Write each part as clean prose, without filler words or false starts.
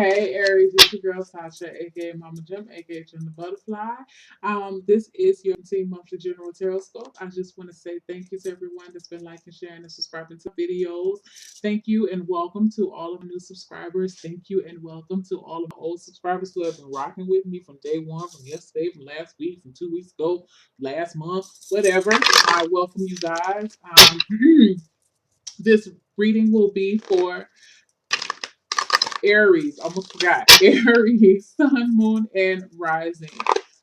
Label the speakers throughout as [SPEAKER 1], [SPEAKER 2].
[SPEAKER 1] Hey Aries, it's your girl Sasha, aka Mama Jim, aka Jim the Butterfly. This is your team monthly general tarot scope. I just want to say thank you to everyone that's been liking, sharing, and subscribing to videos. Thank you and welcome to all of the new subscribers. Thank you and welcome to all of the old subscribers who have been rocking with me from day one, from yesterday, from last week, from 2 weeks ago, last month, whatever. I welcome you guys. This reading will be for Aries, almost forgot. Aries, Sun, Moon, and Rising.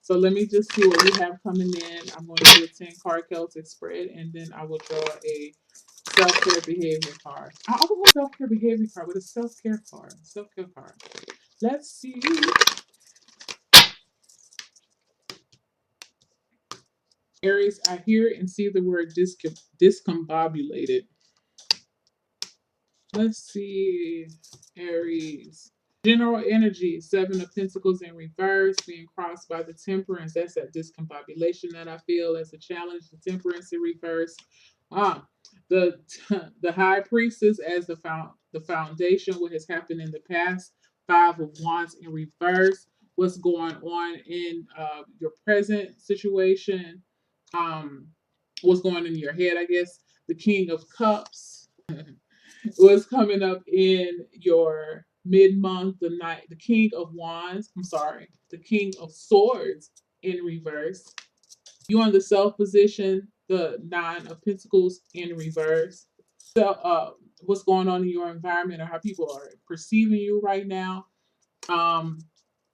[SPEAKER 1] So let me just see what we have coming in. I'm going to do a 10-card Celtic spread, and then I will draw a self-care behavior card. I always want a self-care behavior card with a self-care card. Self-care card. Let's see. Aries, I hear and see the word discombobulated. Let's see. Aries. General energy, Seven of Pentacles in reverse, being crossed by the Temperance. That's that discombobulation that I feel as a challenge. The Temperance in reverse. The the High Priestess as the foundation, what has happened in the past. Five of Wands in reverse. What's going on in your present situation? Um, what's going on in your head? I guess the King of Cups. What's coming up in your mid-month, the King of Wands, the King of Swords in reverse. You on the self position, the Nine of Pentacles in reverse. So what's going on in your environment or how people are perceiving you right now. Um,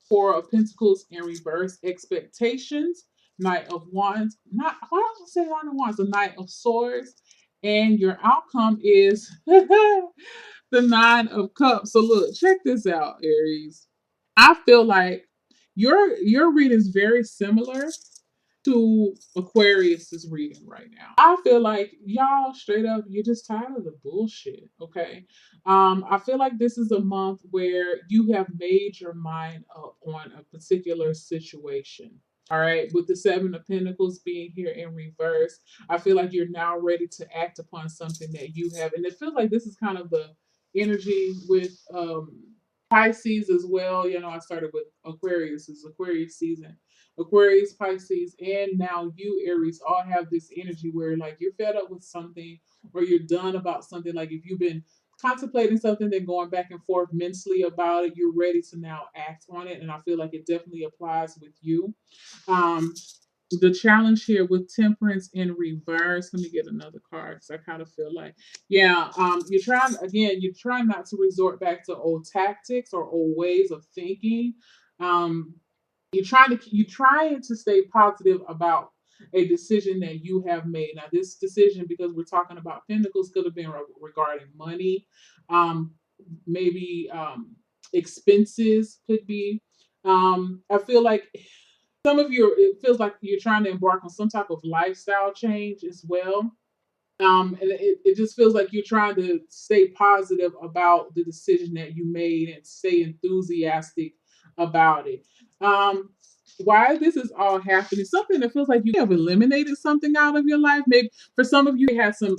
[SPEAKER 1] Four of Pentacles in reverse, expectations. Knight of Wands, not why don't I say Knight of Wands, the Knight of Swords, and your outcome is the Nine of Cups. So look, check this out, Aries. I feel like your reading is very similar to Aquarius's reading right now. I feel like y'all straight up, you're just tired of the bullshit. Okay. I feel like this is a month where you have made your mind up on a particular situation. All right, with the Seven of Pentacles being here in reverse, I feel like you're now ready to act upon something that you have, and it feels like this is kind of the energy with Pisces as well. You know, I started with Aquarius, it's Aquarius season. Aquarius, Pisces, and now you, Aries, all have this energy where like you're fed up with something or you're done about something. Like if you've been contemplating something, then going back and forth mentally about it, you're ready to now act on it. And I feel like it definitely applies with you. Um, the challenge here with Temperance in reverse. Let me get another card because I kind of feel like, yeah, you're trying not to resort back to old tactics or old ways of thinking. Um, you're trying to stay positive about a decision that you have made. Now, this decision, because we're talking about Pentacles, could have been regarding money, um, maybe expenses could be. I feel like some of you, it feels like you're trying to embark on some type of lifestyle change as well. And it just feels like you're trying to stay positive about the decision that you made and stay enthusiastic about it. Um, why this is all happening, something that feels like you have eliminated something out of your life. Maybe for some of you, you had some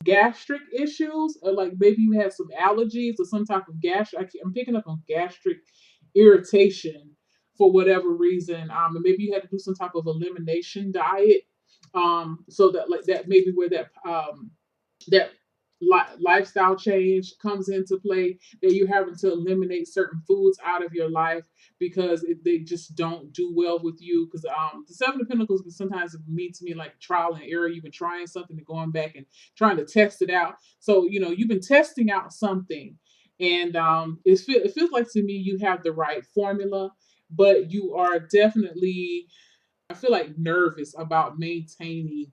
[SPEAKER 1] gastric issues, or like maybe you had some allergies or some type of gastric. I'm picking up on gastric irritation for whatever reason. And maybe you had to do some type of elimination diet. So that like that maybe where that lifestyle change comes into play, that you're having to eliminate certain foods out of your life because they just don't do well with you. Because the Seven of Pentacles can sometimes mean to me like trial and error. You've been trying something and going back and trying to test it out. So you know you've been testing out something, and it feels like to me you have the right formula, but you are definitely, I feel like, nervous about maintaining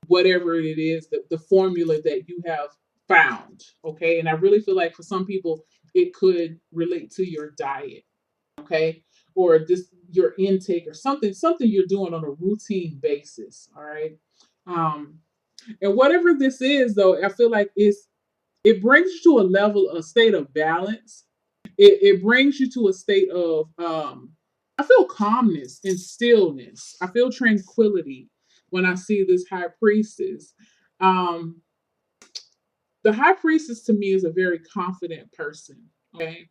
[SPEAKER 1] whatever it is, the formula that you have found. Okay. And I really feel like for some people, it could relate to your diet. Okay. Or just your intake or something you're doing on a routine basis. All right. Um, and whatever this is, though, I feel like it brings you to a state of balance. It brings you to a state of I feel calmness and stillness. I feel tranquility when I see this high priestess. Um, the high priestess to me is a very confident person. Okay.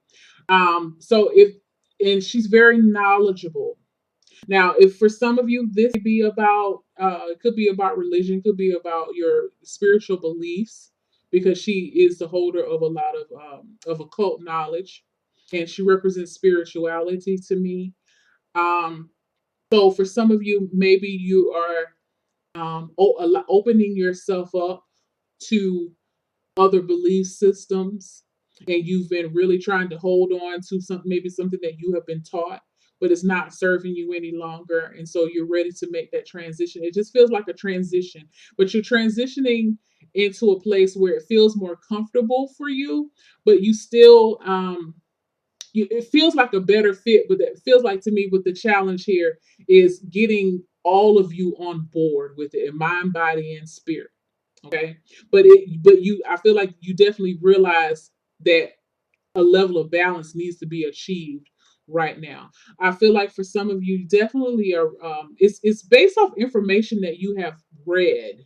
[SPEAKER 1] So if and she's very knowledgeable. Now, if for some of you this could be about it could be about religion, could be about your spiritual beliefs, because she is the holder of a lot of occult knowledge, and she represents spirituality to me. Um, so for some of you, maybe you are opening yourself up to other belief systems, and you've been really trying to hold on to something that you have been taught, but it's not serving you any longer, and so you're ready to make that transition. It just feels like a transition, but you're transitioning into a place where it feels more comfortable for you, but you still it feels like a better fit. But it feels like, to me, with the challenge here is getting all of you on board with it in mind, body, and spirit. Okay. But I feel like you definitely realize that a level of balance needs to be achieved right now. I feel like for some of you definitely are it's based off information that you have read,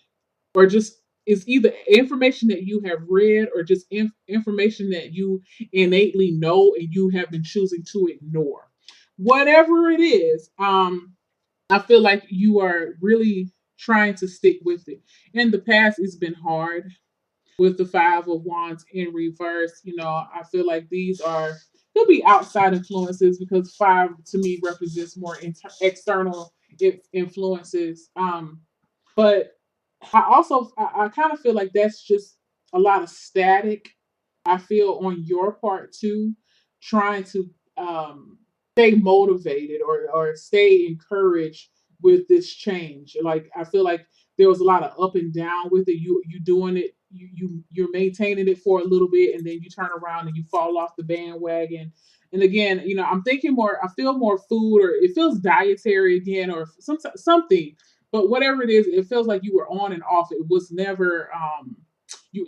[SPEAKER 1] or just it's either information that you have read or just information that you innately know and you have been choosing to ignore. Whatever it is, I feel like you are really trying to stick with it. In the past, it's been hard with the Five of Wands in reverse. I feel like these are could be outside influences, because five to me represents more external influences. But I kind of feel like that's just a lot of static. I feel on your part too, trying to stay motivated or stay encouraged with this change. Like, I feel like there was a lot of up and down with it. You doing it, you're maintaining it for a little bit, and then you turn around and you fall off the bandwagon. And again, I'm thinking more. I feel more food, or it feels dietary again, or something. But whatever it is, it feels like you were on and off. It was never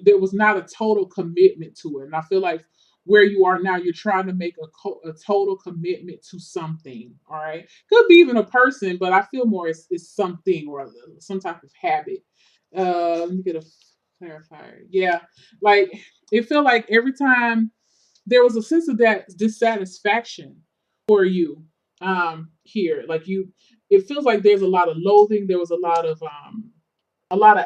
[SPEAKER 1] there was not a total commitment to it. And I feel like where you are now, you're trying to make a total commitment to something. All right, could be even a person, but I feel more it's something, or some type of habit. Let me get a clarifier. Yeah, like it felt like every time there was a sense of that dissatisfaction for you here. Like, it feels like there's a lot of loathing. There was a lot of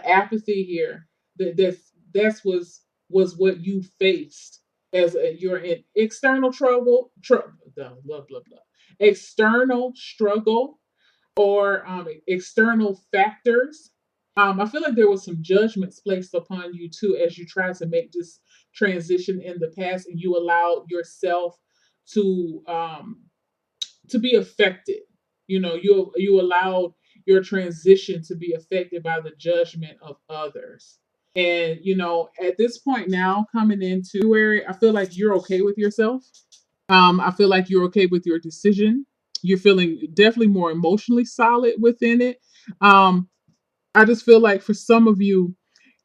[SPEAKER 1] apathy here. That's was what you faced as you're in external blah, blah, blah, blah, external struggle, or external factors. I feel like there was some judgments placed upon you too, as you tried to make this transition in the past, and you allowed yourself to be affected. You allowed your transition to be affected by the judgment of others. And at this point now, coming into February, I feel like you're okay with yourself. I feel like you're okay with your decision. You're feeling definitely more emotionally solid within it. Um, I just feel like for some of you,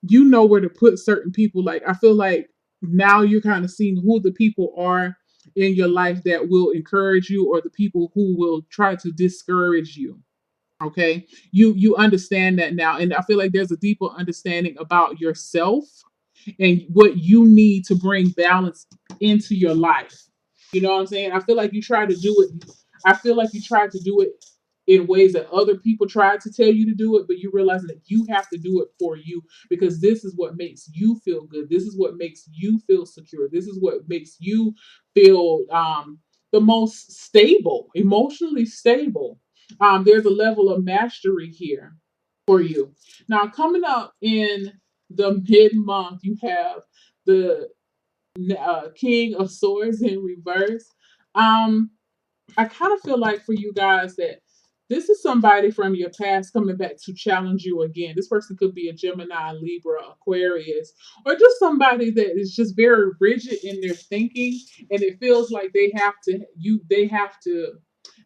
[SPEAKER 1] you know where to put certain people. Like, I feel like now you're kind of seeing who the people are in your life that will encourage you, or the people who will try to discourage you. Okay, you understand that now, and I feel like there's a deeper understanding about yourself and what you need to bring balance into your life. You know what I'm saying? I feel like you try to do it. I feel like you tried to do it in ways that other people tried to tell you to do it, but you realize that you have to do it for you, because this is what makes you feel good. This is what makes you feel secure. This is what makes you feel the most stable, emotionally stable. There's a level of mastery here for you. Now, coming up in the mid month, you have the King of Swords in reverse. Um, I kind of feel like for you guys that this is somebody from your past coming back to challenge you again. This person could be a Gemini, Libra, Aquarius, or just somebody that is just very rigid in their thinking, and it feels like they have to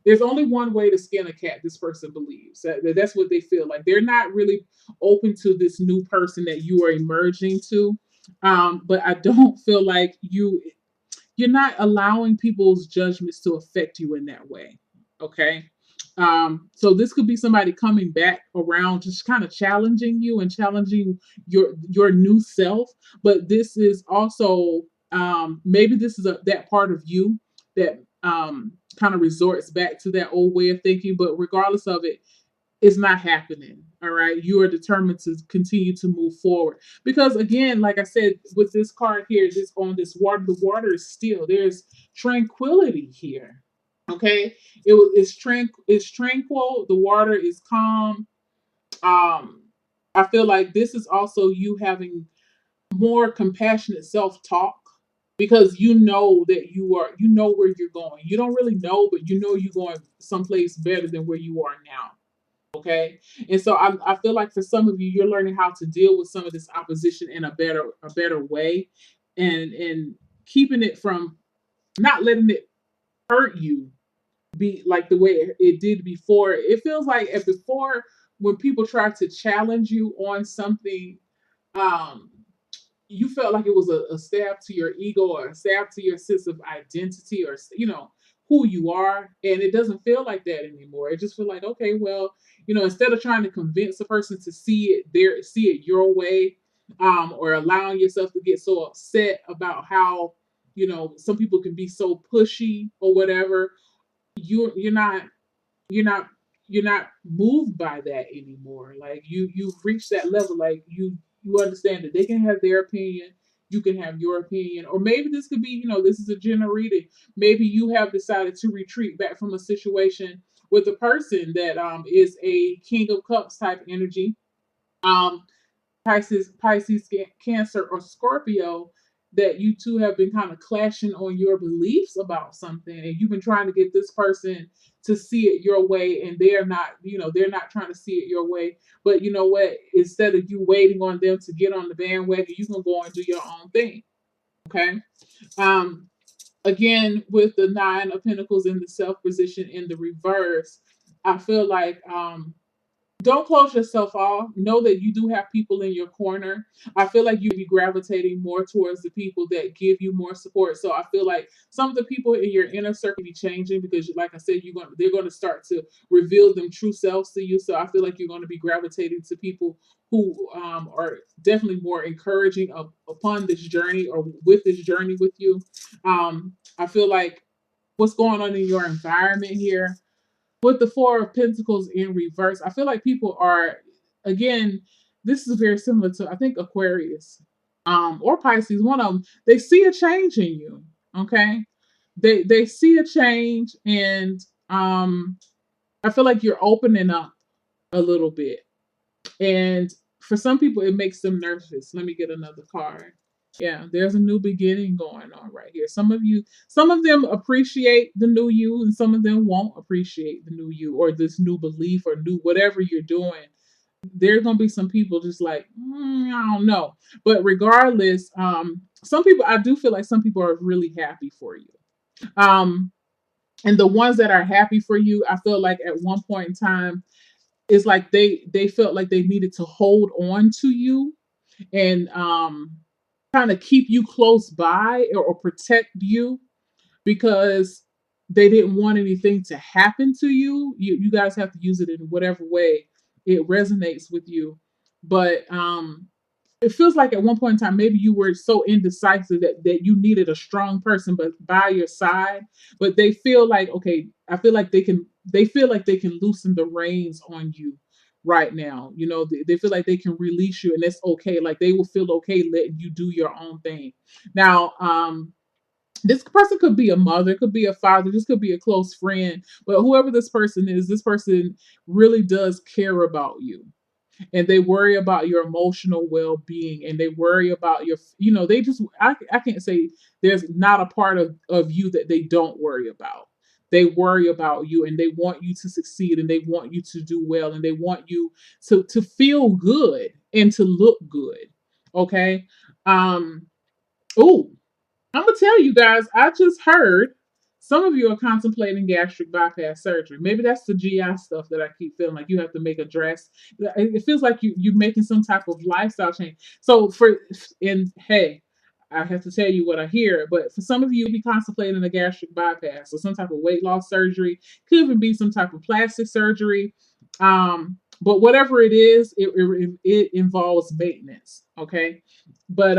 [SPEAKER 1] there's only one way to skin a cat, this person believes. That's what they feel like. They're not really open to this new person that you are emerging to. But I don't feel like you're not allowing people's judgments to affect you in that way. Okay. So this could be somebody coming back around, just kind of challenging you and challenging your new self. But this is also maybe this is that part of you that kind of resorts back to that old way of thinking, but regardless of it, it's not happening. All right. You are determined to continue to move forward. Because again, like I said, with this card here, this on this water, the water is still, there's tranquility here. Okay. It's tranquil. The water is calm. I feel like this is also you having more compassionate self-talk, because you know that you know where you're going. You don't really know, but you know you're going someplace better than where you are now. Okay. And so I feel like for some of you, you're learning how to deal with some of this opposition in a better way, and keeping it from, not letting it hurt you, be like the way it did before. It feels like before, when people try to challenge you on something, um you felt like it was a stab to your ego, or a stab to your sense of identity, or who you are. And it doesn't feel like that anymore. It just feels like, okay, well, instead of trying to convince a person to see it your way, or allowing yourself to get so upset about how some people can be so pushy or whatever. You're not you're not you're not moved by that anymore. Like, you've reached that level. Like, you understand that they can have their opinion, you can have your opinion. Or maybe this could be, this is a general reading. Maybe you have decided to retreat back from a situation with a person that is a King of Cups type energy. um Pisces, Cancer, or Scorpio, that you two have been kind of clashing on your beliefs about something, and you've been trying to get this person to see it your way, and they're not trying to see it your way. But you know what? Instead of you waiting on them to get on the bandwagon, you can go and do your own thing. Okay. Um, Again, with the Nine of Pentacles in the Self position in the reverse, I feel like don't close yourself off. Know that you do have people in your corner. I feel like you'll be gravitating more towards the people that give you more support. So I feel like some of the people in your inner circle be changing, because, like I said, they're going to start to reveal them true selves to you. So I feel like you're going to be gravitating to people who are definitely more encouraging upon this journey, or with this journey with you. I feel like what's going on in your environment here with the Four of Pentacles in reverse, I feel like people are, again, this is very similar to, I think, Aquarius, or Pisces. One of them, they see a change in you. Okay, they see a change, and I feel like you're opening up a little bit. And for some people, it makes them nervous. Let me get another card. Yeah, there's a new beginning going on right here. Some of them appreciate the new you, and some of them won't appreciate the new you, or this new belief, or new whatever you're doing. There's gonna be some people just like, I don't know. But regardless, some people, I do feel like some people are really happy for you. Um, and the ones that are happy for you, I feel like at one point in time, it's like they felt like they needed to hold on to you, and kind of keep you close by, or protect you, because they didn't want anything to happen to you. You guys have to use it in whatever way it resonates with you. But it feels like at one point in time, maybe you were so indecisive that you needed a strong person but by your side. But they feel like, okay, I feel like they feel like they can loosen the reins on you right now. They feel like they can release you, and that's okay. Like, they will feel okay letting you do your own thing. Now, this person could be a mother, could be a father, this could be a close friend, but whoever this person is, this person really does care about you, and they worry about your emotional well-being, and they worry about they just, I can't say there's not a part of you that they don't worry about. They worry about you, and they want you to succeed, and they want you to do well, and they want you to feel good and to look good. Okay. Oh, I'm gonna tell you guys, I just heard some of you are contemplating gastric bypass surgery. Maybe that's the GI stuff that I keep feeling like you have to make a dress. It feels like you're making some type of lifestyle change. So hey, I have to tell you what I hear, but for some of you, be contemplating a gastric bypass or some type of weight loss surgery. Could even be some type of plastic surgery. But whatever it is, it involves maintenance. Okay, but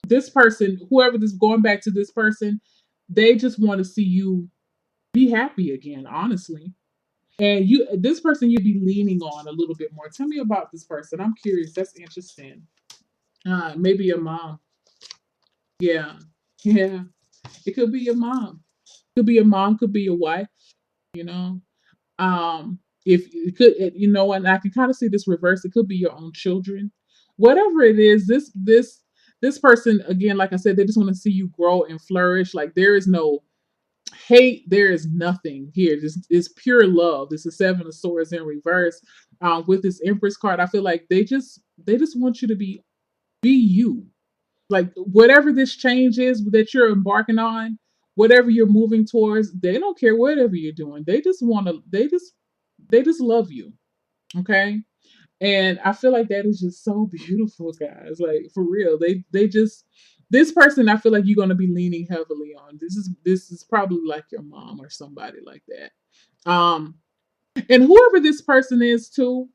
[SPEAKER 1] This person, whoever this, going back to this person, they just want to see you be happy again, honestly. And this person you'd be leaning on a little bit more. Tell me about this person. I'm curious. That's interesting. Maybe your mom. Yeah. Yeah. It could be your mom. Could be your mom, could be your wife, you know. If it could, and I can kind of see this reverse. It could be your own children. Whatever it is, this person, again, like I said, they just want to see you grow and flourish. Like, there is no hate, there is nothing here. This is pure love. This is Seven of Swords in reverse. With this Empress card, I feel like they just want you to be you. Like, whatever this change is that you're embarking on, whatever you're moving towards, they don't care whatever you're doing. They just want to. They just love you. Okay. And I feel like that is just so beautiful, guys. Like, for real. They just, this person I feel like you're gonna be leaning heavily on. This is probably like your mom or somebody like that. And whoever this person is too,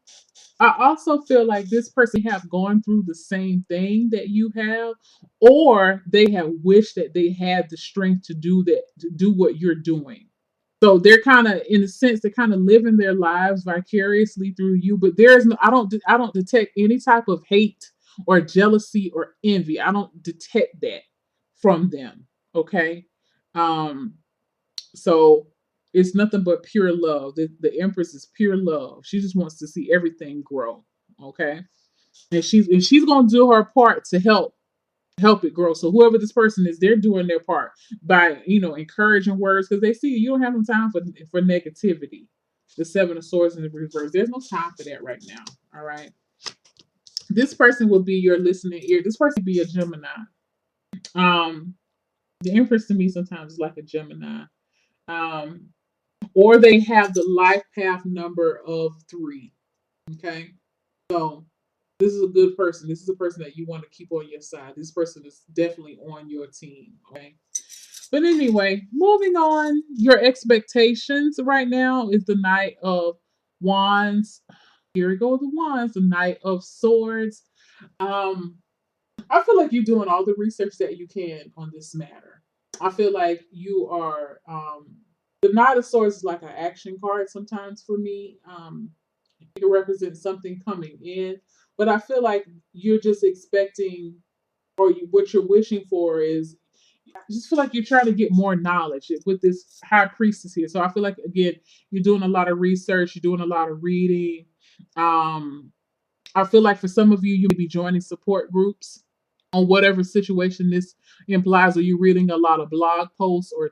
[SPEAKER 1] I also feel like this person have gone through the same thing that you have, or they have wished that they had the strength to do that, to do what you're doing. So they're kind of, in a sense, they're kind of living their lives vicariously through you. But there is no, I don't detect any type of hate or jealousy or envy. I don't detect that from them. Okay. Um, so it's nothing but pure love. The Empress is pure love. She just wants to see everything grow. Okay. And she's gonna do her part to help it grow. So whoever this person is, they're doing their part by, encouraging words, because they see you don't have no time for negativity. The Seven of Swords in the reverse. There's no time for that right now. All right. This person will be your listening ear. This person will be a Gemini. Um, the Empress to me sometimes is like a Gemini. Um, or they have the life path number of 3. Okay. So this is a good person. This is a person that you want to keep on your side. This person is definitely on your team. Okay. But anyway, moving on. Your expectations right now is the Knight of Wands. Here we go with the Wands, the Knight of Swords. Um, I feel like you're doing all the research that you can on this matter. I feel like you are. The Knight of Swords is like an action card sometimes for me. It can represent something coming in, but I feel like you're just expecting, or what you're wishing for is, I just feel like you're trying to get more knowledge with this High Priestess here. So I feel like, again, you're doing a lot of research, you're doing a lot of reading. Um, I feel like for some of you, you may be joining support groups on whatever situation this implies, or you're reading a lot of blog posts or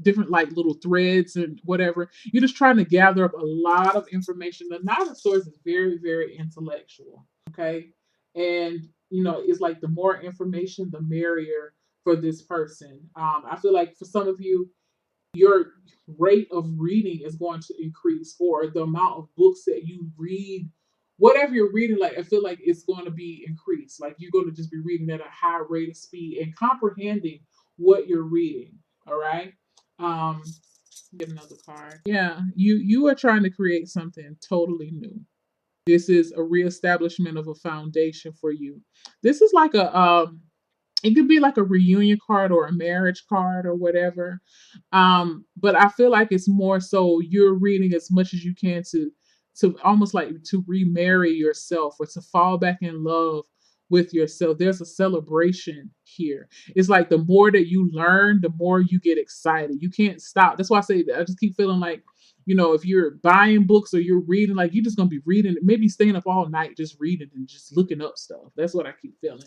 [SPEAKER 1] different like little threads and whatever. You're just trying to gather up a lot of information. The Nine of Swords is very, very intellectual. Okay. And it's like the more information, the merrier for this person. I feel like for some of you, your rate of reading is going to increase, or the amount of books that you read, whatever you're reading, like, I feel like it's going to be increased. Like, you're going to just be reading at a high rate of speed and comprehending what you're reading. All right. um get another card. Yeah, you are trying to create something totally new. This is a reestablishment of a foundation for you. This is like a it could be like a reunion card or a marriage card or whatever. But I feel like it's more so you're reading as much as you can to almost like to remarry yourself, or to fall back in love with yourself. There's a celebration here. It's like the more that you learn, the more you get excited. You can't stop. That's why I say that. I just keep feeling like, if you're buying books or you're reading, like, you're just gonna be reading, maybe staying up all night just reading and just looking up stuff. That's what I keep feeling.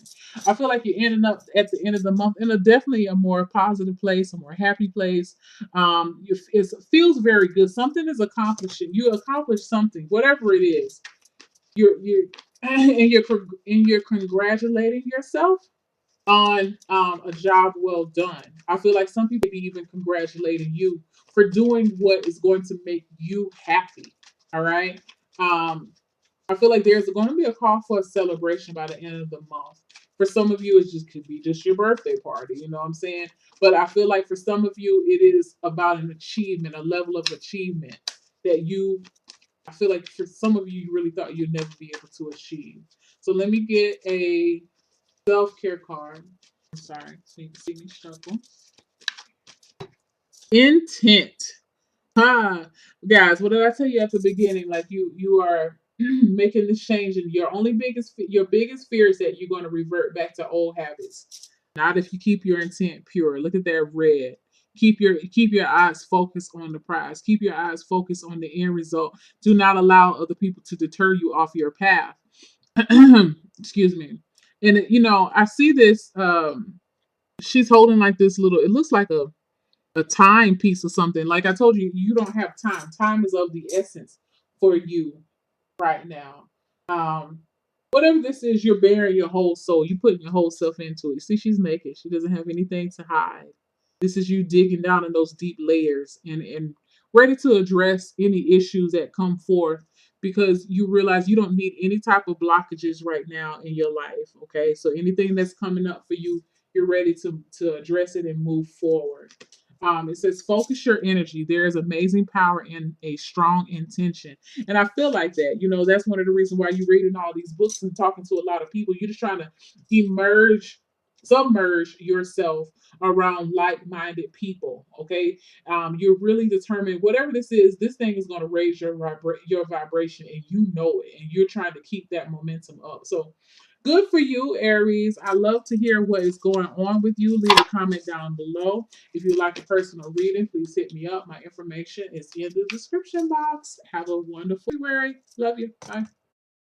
[SPEAKER 1] I feel like you're ending up at the end of the month in a definitely a more positive place, a more happy place. It feels very good. Something is accomplishing. You accomplished something, whatever it is. You're and you're congratulating yourself on a job well done. I feel like some people be even congratulating you for doing what is going to make you happy. All right. Um, I feel like there's going to be a call for a celebration by the end of the month. For some of you, it just could be just your birthday party. You know what I'm saying? But I feel like for some of you, it is about an achievement, a level of achievement that you. I feel like for some of you, you really thought you'd never be able to achieve. So let me get a self care card. Sorry, so you can see me struggle. Intent. Guys, what did I tell you at the beginning? Like you are making this change, and your biggest fear is that you're going to revert back to old habits. Not if you keep your intent pure. Look at that red. Keep your eyes focused on the prize. Keep your eyes focused on the end result. Do not allow other people to deter you off your path. Excuse me. And I see this. She's holding like this little. It looks like a timepiece or something. Like I told you, you don't have time. Time is of the essence for you right now. Um, Whatever this is, you're bearing your whole soul. You putting your whole self into it. See, she's naked. She doesn't have anything to hide. This is you digging down in those deep layers and ready to address any issues that come forth because you realize you don't need any type of blockages right now in your life. Okay. So anything that's coming up for you, you're ready to address it and move forward. It says, focus your energy. There is amazing power in a strong intention. And I feel like that. That's one of the reasons why you're reading all these books and talking to a lot of people. You're just trying to submerge yourself around like-minded people. Okay. You're really determined, whatever this is, this thing is going to raise your vibration, and you know it. And you're trying to keep that momentum up. So good for you, Aries. I love to hear what is going on with you. Leave a comment down below. If you'd like a personal reading, please hit me up. My information is in the description box. Have a wonderful February. Love you. Bye.